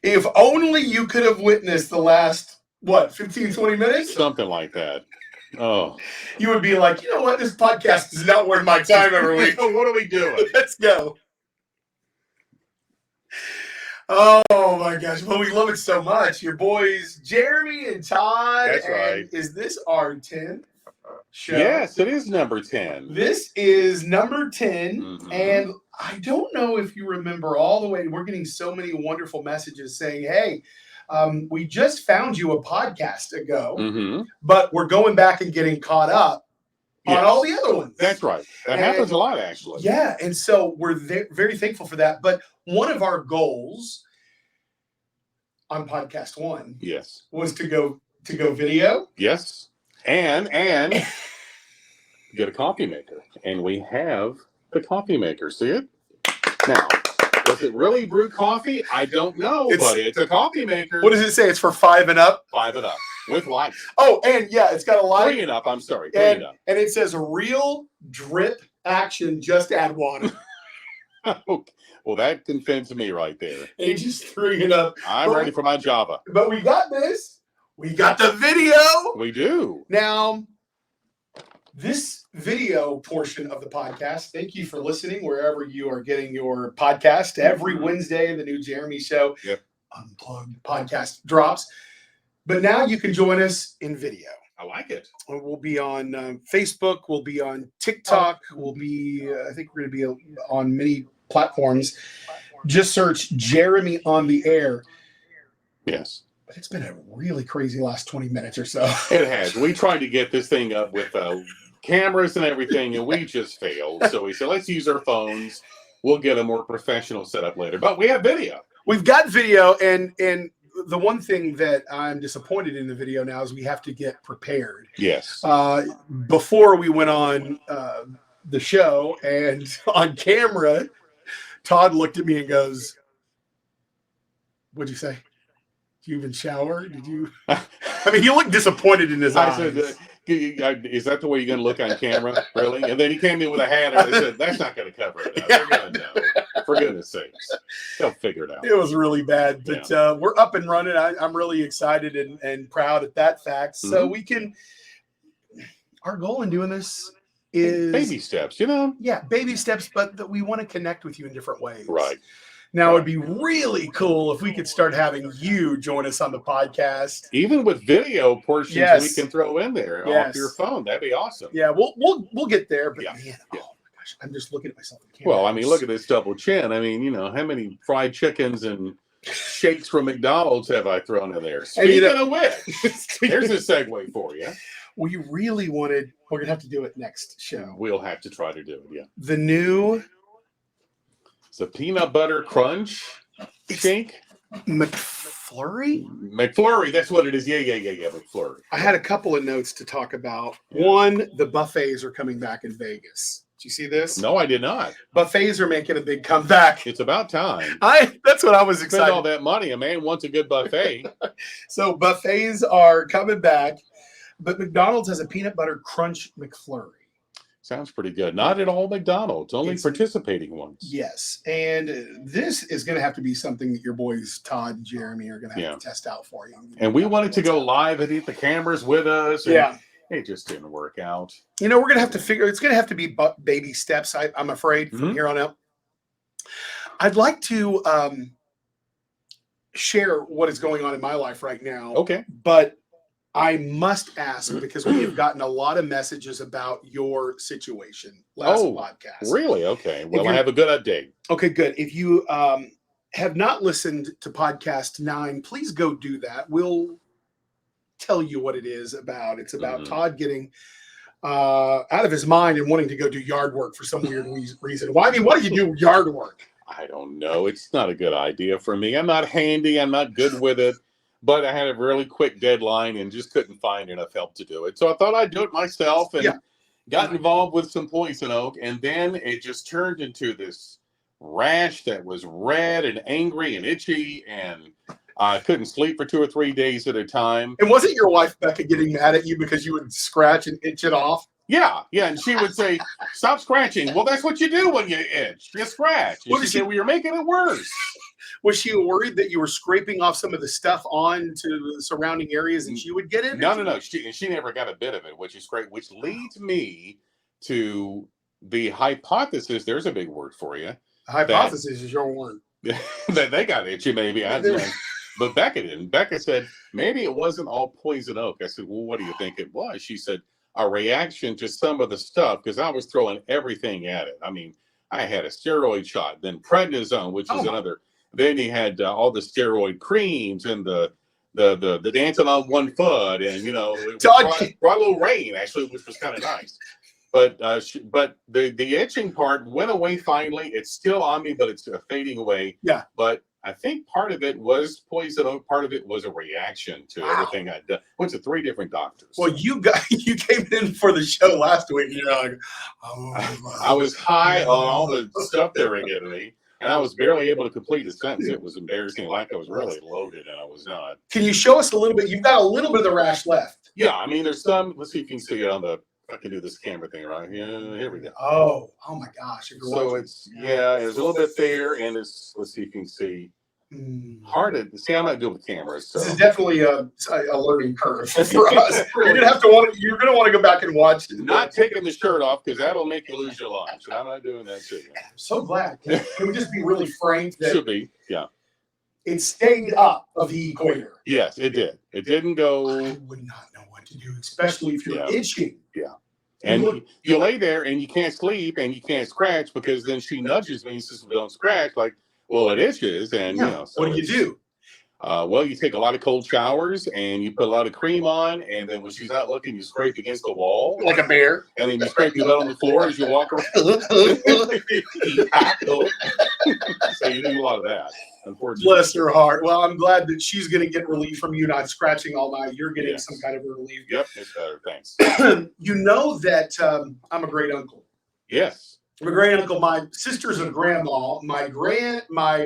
If only you could have witnessed the last, 15, 20 minutes? Something like that. Oh. You would be like, you know what? This podcast is not worth my time every week. What are we doing? Let's go. Oh my gosh. Well, we love it so much. Your boys, Jeremy and Todd. That's right. Is this our 10th show? Yes, it is number 10. This is number 10. Mhm. And I don't know if you remember all the way. We're getting so many wonderful messages saying, hey, we just found you a podcast ago, Mm-hmm. but we're going back and getting caught up on all the other ones. That's right. That happens a lot, actually. Yeah, and so we're very thankful for that. But one of our goals on podcast 1 Yes. was to go video. Yes. And get a coffee maker. And we have the coffee maker. See it? Now, does it really brew coffee? I don't know, but it's a coffee maker. What does it say? It's for 5 and up? 5 and up. With lights. Oh, and yeah, it's got a light. 3 and up, I'm sorry. 3 and up. And it says real drip action, just add water. Okay. Well, that convinced me right there. They just 3 and up. I'm ready for my Java. But we got this. We got the video. We do. Now, this video portion of the podcast, thank you for listening wherever you are getting your podcast. Every Wednesday, the new Jeremy Show Unplugged podcast drops. But now you can join us in video. I like it. We'll be on Facebook. We'll be on TikTok. We'll be, I think we're going to be on many platforms. Just search Jeremy on the Air. Yes. But it's been a really crazy last 20 minutes or so. It has. We tried to get this thing up with cameras and everything, and we just failed. So we said, let's use our phones. We'll get a more professional setup later. But we have video. We've got video, and the one thing that I'm disappointed in the video now is we have to get prepared. Yes. Before we went on the show and on camera, Todd looked at me and goes, "What'd you say? Did you even shower? Did you?" I mean, he looked disappointed in his eyes. I said, is that the way you're going to look on camera? Really? And then he came in with a hat and I said, that's not going to cover it up. They're going to know. For goodness sakes. They'll figure it out. It was really bad, but we're up and running. I'm really excited and proud at that fact. So we can, our goal in doing this is baby steps, you know? Yeah, baby steps, but that we want to connect with you in different ways. Right. Now, it'd be really cool if we could start having you join us on the podcast. Even with video portions we can throw in there off your phone. That'd be awesome. Yeah, we'll get there. But man, oh my gosh, I'm just looking at myself in the camera. Well, I mean, look at this double chin. I mean, you know, how many fried chickens and shakes from McDonald's have I thrown in there? Speaking of which, here's a segue for you. We really wanted, we're going to have to do it next show. We'll have to try to do it, yeah. The new... It's a peanut butter crunch shake. McFlurry? McFlurry, that's what it is. Yeah, McFlurry. I had a couple of notes to talk about. One, the buffets are coming back in Vegas. Did you see this? No, I did not. Buffets are making a big comeback. It's about time. That's what I was excited. Spend all that money. A man wants a good buffet. So buffets are coming back, but McDonald's has a peanut butter crunch McFlurry. Sounds pretty good. Not at all McDonald's, only participating ones. Yes. And this is going to have to be something that your boys, Todd and Jeremy, are going to have to test out for you. And we wanted to go live and eat the cameras with us. And it just didn't work out. You know, we're going to have to figure, it's going to have to be baby steps, I'm afraid, from here on out. I'd like to share what is going on in my life right now. Okay. But I must ask, because we have gotten a lot of messages about your situation last podcast. Really? Okay. Well, I have a good update. Okay, good. If you have not listened to podcast 9, please go do that. We'll tell you what it is about. It's about Todd getting out of his mind and wanting to go do yard work for some weird reason. Why? I mean, why do you do yard work? I don't know. It's not a good idea for me. I'm not handy. I'm not good with it. But I had a really quick deadline and just couldn't find enough help to do it. So I thought I'd do it myself and got involved with some poison oak. And then it just turned into this rash that was red and angry and itchy. And I couldn't sleep for 2 or 3 days at a time. And wasn't your wife, Becca, getting mad at you because you would scratch and itch it off? Yeah. And she would say, stop scratching. Well, that's what you do when you itch. You scratch. And she said, well, you're making it worse. Was she worried that you were scraping off some of the stuff onto the surrounding areas that you would get in? No. She never got a bit of it, which is great. Which leads me to the hypothesis. There's a big word for you. Hypothesis is your word. That they got itchy, maybe. I don't know. But Becca didn't. Becca said, maybe it wasn't all poison oak. I said, well, what do you think it was? She said, a reaction to some of the stuff, because I was throwing everything at it. I mean, I had a steroid shot, then prednisone, which is another. Then he had all the steroid creams and the dancing on one foot, and it brought a little rain actually, which was kind of nice. But the itching part went away finally. It's still on me, but it's fading away. Yeah. But I think part of it was poison oak. Part of it was a reaction to everything I'd done. Went to 3 different doctors. Well, you came in for the show last week, and you're like, I was high on all the stuff they were giving me, and I was barely able to complete a sentence. It was embarrassing, like I was really loaded, and I was not. Can you show us a little bit? You've got a little bit of the rash left. Yeah, I mean, there's some. Let's see if you can see it on the. I can do this camera thing right here. Here we go. Oh my gosh! So it's there's a little bit there, and it's. Let's see if you can see. Hard to see. I'm not good with cameras. So. This is definitely a learning curve for us. You're gonna have to You're gonna want to go back and watch it. Not taking the shirt off because that'll make you lose your lunch. So I'm not doing that too. I'm so glad. Can we just be really frank that should be? Yeah. It stayed up of the equator. Yes, it did. It didn't go. I would not know what to do, especially if you're itching. Yeah. And you lay there and you can't sleep and you can't scratch because then she nudges me and says, well, don't scratch. Like, well, it itches. And, so what do you do? Well, you take a lot of cold showers and you put a lot of cream on. And then when she's not looking, you scrape against the wall. Like a bear. And then you scrape your butt on the floor as you walk around. So you do a lot of that, unfortunately. Bless her heart. Well, I'm glad that she's going to get relief from you not scratching all night. You're getting some kind of relief. Yep, it's better. Thanks. You know that I'm a great uncle. Yes. I'm a great uncle. My sister's a grandma. My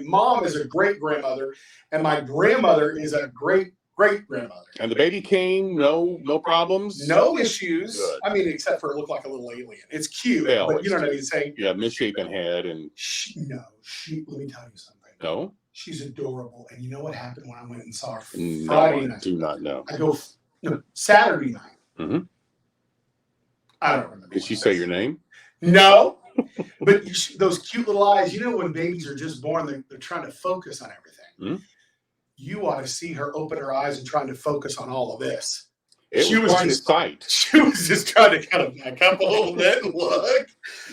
mom is a great grandmother, and my grandmother is a great grandmother. And the baby came, no problems, no issues. Good. I mean, except for it looked like a little alien. It's cute, but you know what I'm saying. Yeah, misshapen head and. Let me tell you something. No. She's adorable, and you know what happened when I went and saw her Friday night? I do not know. I go Saturday night. Mm-hmm. I don't remember. Did she say your name? No. But those cute little eyes, when babies are just born, they're trying to focus on everything. You ought to see her open her eyes and trying to focus on all of this. She was just trying to kind of back up a little bit and look.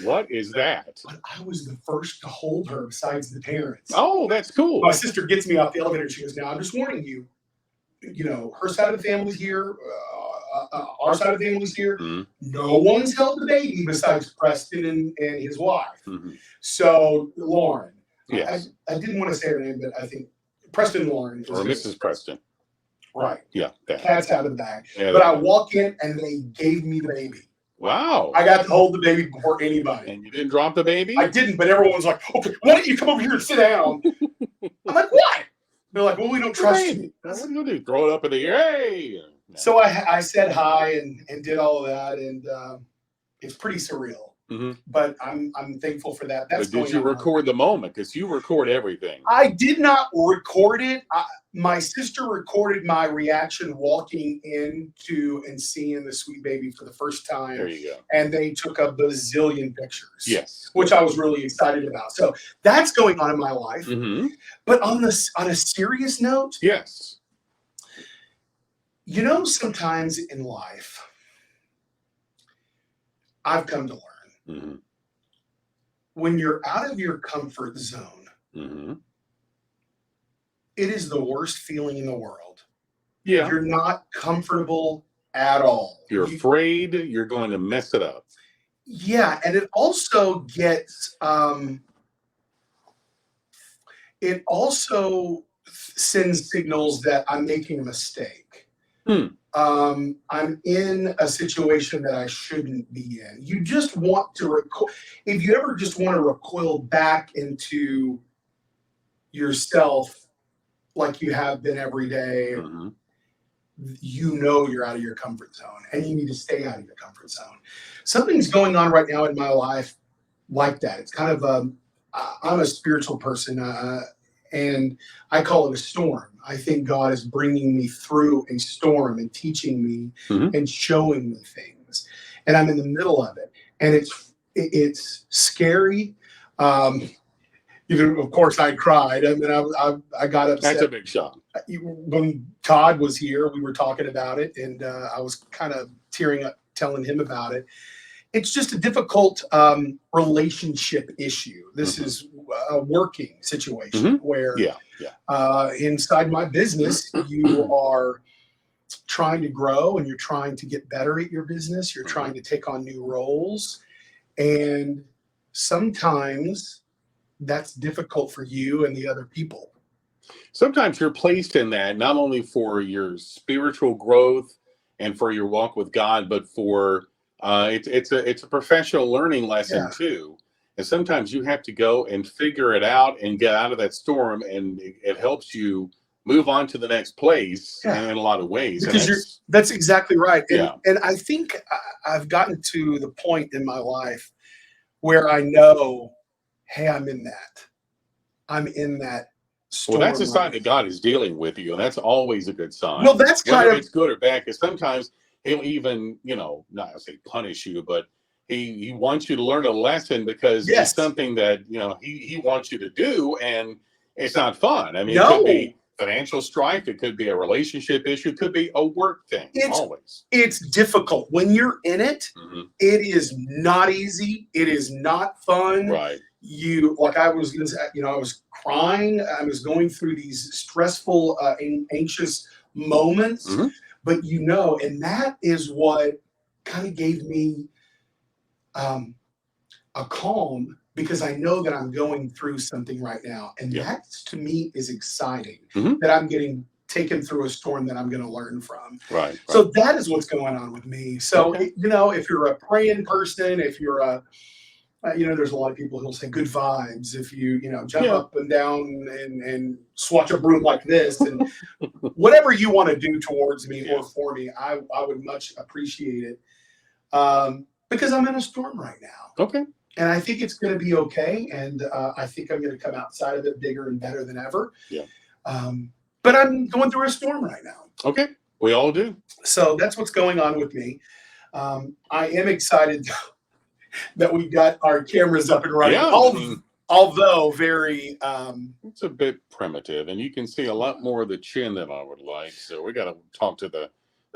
What is that? But I was the first to hold her besides the parents. Oh, that's cool. My sister gets me off the elevator. She goes, now, I'm just warning you, her side of the family's here. Our side of the family's here. No one's held the baby besides Preston and his wife. So Lauren. Yes. I didn't want to say her name, but I think Preston Lauren. Or Mrs. Preston. Right. Yeah. Cat's out of the bag. Yeah, but I walk in and they gave me the baby. Wow. I got to hold the baby before anybody. And you didn't drop the baby? I didn't, but everyone's like, okay, why don't you come over here and sit down? I'm like, what? They're like, well, we don't trust you. What are you going to do? Throw it up in the air? Hey! No. So I said hi and did all of that, and it's pretty surreal. But I'm thankful for that. But did you record the moment? Because you record everything. I did not record it. My sister recorded my reaction walking into and seeing the sweet baby for the first time. There you go. And they took a bazillion pictures. Yes. Which I was really excited about. So that's going on in my life. But on a serious note. Yes. Sometimes in life, I've come to learn when you're out of your comfort zone, it is the worst feeling in the world. Yeah. You're not comfortable at all. You're afraid you're going to mess it up. Yeah. And it also gets, it also sends signals that I'm making a mistake. I'm in a situation that I shouldn't be in. You just want to if you ever just want to recoil back into yourself like you have been every day, you're out of your comfort zone and you need to stay out of your comfort zone. Something's going on right now in my life like that. It's kind of I'm a spiritual person, and I call it a storm. I think God is bringing me through a storm and teaching me and showing me things, and I'm in the middle of it, and it's scary. Of course, I cried. I mean, I got upset. That's a big shock. When Todd was here, we were talking about it, and I was kind of tearing up telling him about it. It's just a difficult relationship issue. This is a working situation where inside my business, you are trying to grow and you're trying to get better at your business. You're trying to take on new roles. And sometimes that's difficult for you and the other people. Sometimes you're placed in that not only for your spiritual growth and for your walk with God, but for it's a professional learning lesson too. And sometimes you have to go and figure it out and get out of that storm, and it helps you move on to the next place in a lot of ways. Because that's exactly right. And I think I've gotten to the point in my life where I know, hey, I'm in that storm. Well, that's a sign that God is dealing with you, and that's always a good sign. Well, that's whether it's good or bad, because sometimes he'll even, not say punish you, but he wants you to learn a lesson because it's something that, he wants you to do, and it's not fun. I mean, it could be financial strife, it could be a relationship issue, it could be a work thing. It's difficult. When you're in it, it is not easy. It is not fun. Right. I was crying. I was going through these stressful, anxious moments, but and that is what kind of gave me a calm, because I know that I'm going through something right now. And that to me is exciting, that I'm getting taken through a storm that I'm going to learn from. Right. So that is what's going on with me. So, if you're a praying person, if you're there's a lot of people who'll say good vibes. If you, jump up and down and swatch a broom like this, and whatever you want to do towards me or for me, I would much appreciate it. Because I'm in a storm right now. Okay. And I think it's going to be okay. And I think I'm going to come outside of it bigger and better than ever. Yeah. But I'm going through a storm right now. Okay. We all do. So that's what's going on with me. I am excited that we got our cameras up and running. Yeah, although very it's a bit primitive, and you can see a lot more of the chin than I would like. So we got to talk to the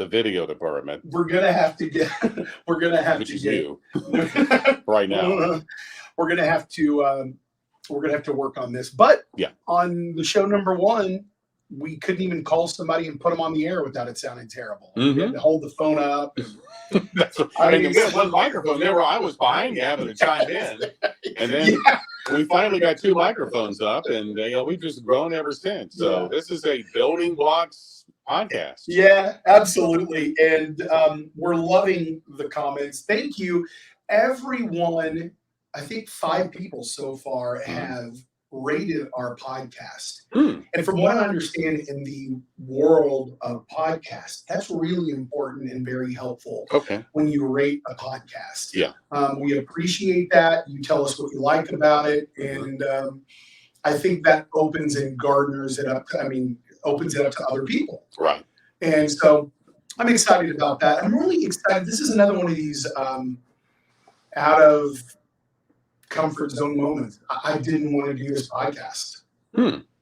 video department. We're gonna have to get you right now. We're gonna have to work on this. But on the show number 1, we couldn't even call somebody and put them on the air without it sounding terrible. We had to hold the phone up. We had one microphone there where I was behind you having to chime in. And then we finally got 2 microphones up, and we've just grown ever since. So this is a building blocks podcast. Yeah, absolutely. And we're loving the comments. Thank you, everyone. I think 5 people so far have rated our podcast. And from what I understand in the world of podcasts, that's really important and very helpful. Okay. When you rate a podcast. Yeah. We appreciate that. You tell us what you like about it. And I think that opens and garners it up. Opens it up to other people. Right. And so I'm excited about that. I'm really excited. This is another one of these out of comfort zone moments. I didn't want to do this podcast.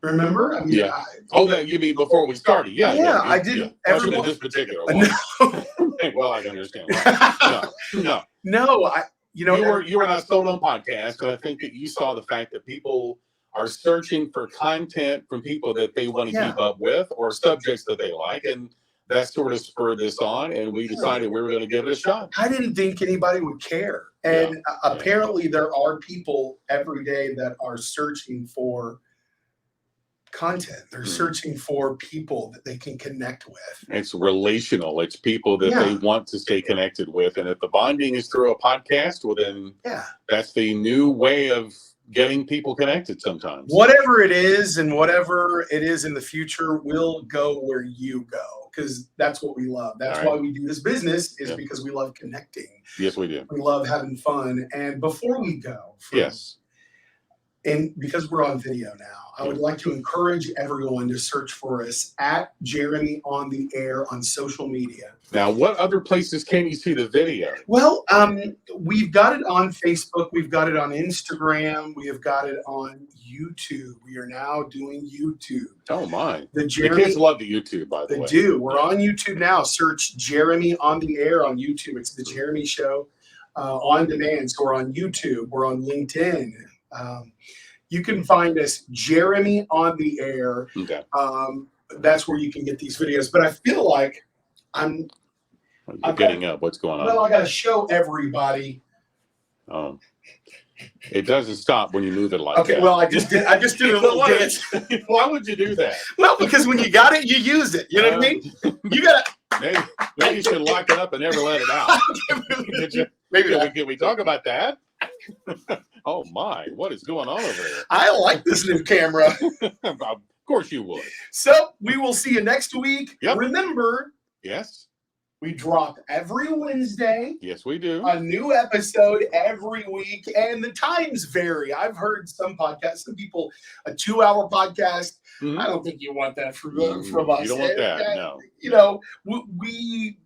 Remember? That you mean before we started? Yeah. I didn't. Everyone, this particular one. Well, I understand. No. You were on a solo podcast, and I think that you saw the fact that people are searching for content from people that they want to keep up with or subjects that they like, and that sort of spurred this on, and we decided we were going to give it a shot. I didn't think anybody would care. And apparently there are people every day that are searching for content. They're searching for people that they can connect with. It's relational. It's people that they want to stay connected with. And if the bonding is through a podcast, well, then that's the new way of getting people connected sometimes. Whatever it is and whatever it is in the future, we'll go where you go, because that's what we love. That's why we do this business, is because we love connecting. Yes, we do. We love having fun. And before we go, And because we're on video now, I would like to encourage everyone to search for us at Jeremy on the Air on social media. Now, what other places can you see the video? Well, we've got it on Facebook. We've got it on Instagram. We have got it on YouTube. We are now doing YouTube. Oh, my. The The kids love the YouTube, by the They way. do. We're on YouTube now. Search Jeremy on the Air on YouTube. It's the Jeremy Show on demand. So we're on YouTube. We're on LinkedIn. You can find us, Jeremy on the Air. Okay. That's where you can get these videos. But I feel like You're getting up. What's going on? well, I got to show everybody. It doesn't stop when you move it like Okay, that. well, I just did a little dance. Why would you do that? Well, because when you got it, you use it. You know what I mean? You got to. Maybe you should lock it up and never let it out. Maybe Can we talk about that? Oh my, what is going on over there? I like this new camera. Of course you would. So we will see you next week. Yep. Remember, Yes. we drop every Wednesday, Yes, we do. a new episode every week, and the times vary. I've heard some podcasts, some people, a 2-hour podcast. Mhm. I don't think you want that from You us. don't want that, no. You know, we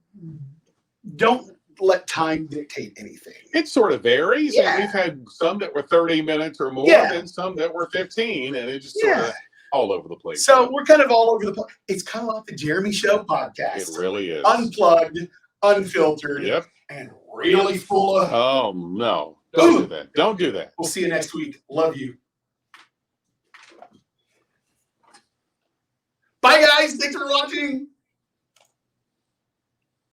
don't let time dictate anything. It sort of varies. Yeah. And we've had some that were 30 minutes or more, Yeah. and some that were 15, and it just sort of all over the place. So we're kind of all over the place. It's kind of like the Jeremy Show podcast. It really is. Unplugged, unfiltered, Yep. and really full of. Oh no! Don't do that. Don't do that. We'll see you next week. Love you. Bye, guys. Thanks for watching.